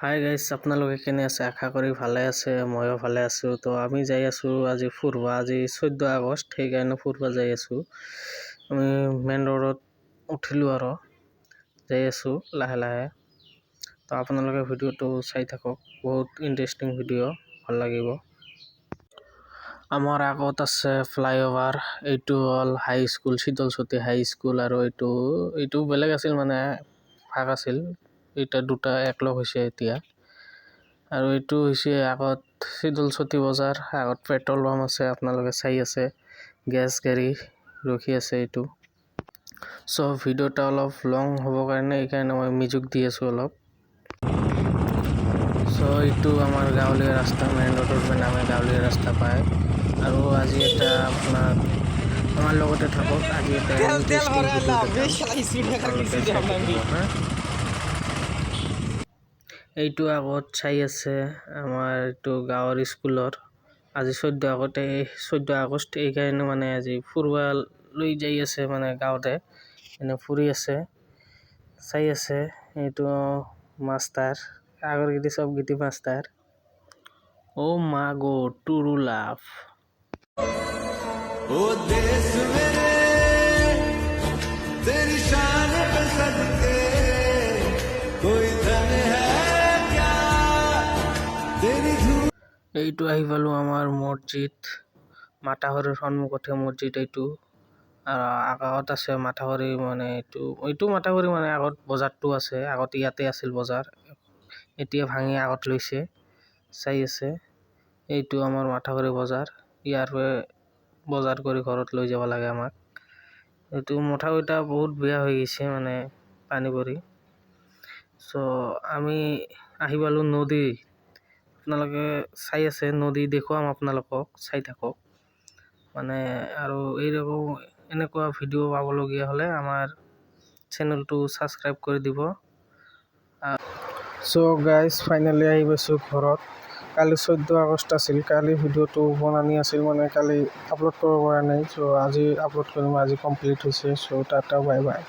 Hi guys, আপোনালোকে কেনে আছে? আশা কৰি ভালে আছে। ময়ো ভালে আছোঁ। তো আমি যাই আছোঁ আজি ফুৰিব। আজি 14 আগষ্ট, সেইকাৰণে ফুৰিব যাই আছোঁ। আমি মেইন ৰোডত উঠিলোঁ আৰু যাই আছোঁ লাহে লাহে। তো আপোনালোকে ভিডিঅ'টো চাই থাকক, বহুত ইণ্টাৰেষ্টিং ভিডিঅ', ভাল লাগিব। আমাৰ আগত আছে ফ্লাইঅভাৰ। এইটো হ'ল হাই স্কুল, শীতলচতী হাই স্কুল। আৰু এইটো বেলেগ আছিল, মানে ভাগ আছিল। এতিয়া দুটা একলগ হৈছে এতিয়া। আৰু এইটো হৈছে আগত শীতলচতী বজাৰ, আগত পেট্ৰল পাম্প আছে, আপোনালোকে চাই আছে। গেছ গাড়ী ৰখি আছে এইটো। চ' ভিডিঅ'টা অলপ লং হ'ব কাৰণে এইকাৰণে মই মিউজিক দি আছোঁ অলপ। চ' এইটো আমাৰ গাঁৱলীয়া ৰাস্তা, মেইন ৰোডৰ নামে গাঁৱলীয়া ৰাস্তা পায়। আৰু আজি এটা আপোনাৰ আমাৰ লগতে থাকক, আজি এটা ইণ্টাৰেষ্টিং ভিডিঅ' দেখাম। এইটো আগত চাই আছে আমাৰ এইটো গাঁৱৰ স্কুলৰ। আজি 14 আগষ্ট, এইকাৰণে মানে আজি ফুৰিব লৈ যাই আছে, মানে গাঁৱতে এনে ফুৰি আছে, চাই আছে। এইটো মাষ্টাৰ, আগৰকেইটি চবকেইটি মাষ্টাৰ। অ' মা গো টুৰু লাভ। ओ देश मेरे तेरी शान पे सदके कोई धन है क्या तेरी धूप। এইটো আহি পালোঁ আমাৰ মছজিদ, মাতাহৰিৰ সন্মুখতে মছজিদ এইটো। আৰু আগত আছে মাতাহৰি, মানে এইটো মাতাহৰি, মানে আগত বজাৰটো আছে। আগত ইয়াতে আছিল বজাৰ, এতিয়া ভাঙি আগত লৈছে, চাই আছে। এইটো আমাৰ মাতাহৰি বজাৰ, ইয়াৰ বজাৰ কৰি ঘৰত লৈ যাব লাগে আমাক। এইটো মথাউৰিটা বহুত বেয়া হৈ গৈছে, মানে পানী পৰি। চ' আমি আহি পালোঁ নদী। আপোনালোকে চাই আছে, নদী দেখুৱাম আপোনালোকক, চাই থাকক। মানে আৰু এনেকুৱা ভিডিঅ' পাবলগীয়া হ'লে আমাৰ চেনেলটো ছাবস্ক্ৰাইব কৰি দিব। চ' গাইজ, ফাইনেলি আহি পাইছোঁ ঘৰত। কালি 14 আগষ্ট আছিল, কালি ভিডিঅ'টো বনানি আছিল, মানে কালি আপলোড কৰিব পৰা নাই। চ' আজি আপলোড কৰিম, আজি কমপ্লিট হৈছে। চ' টাটা বাই বাই।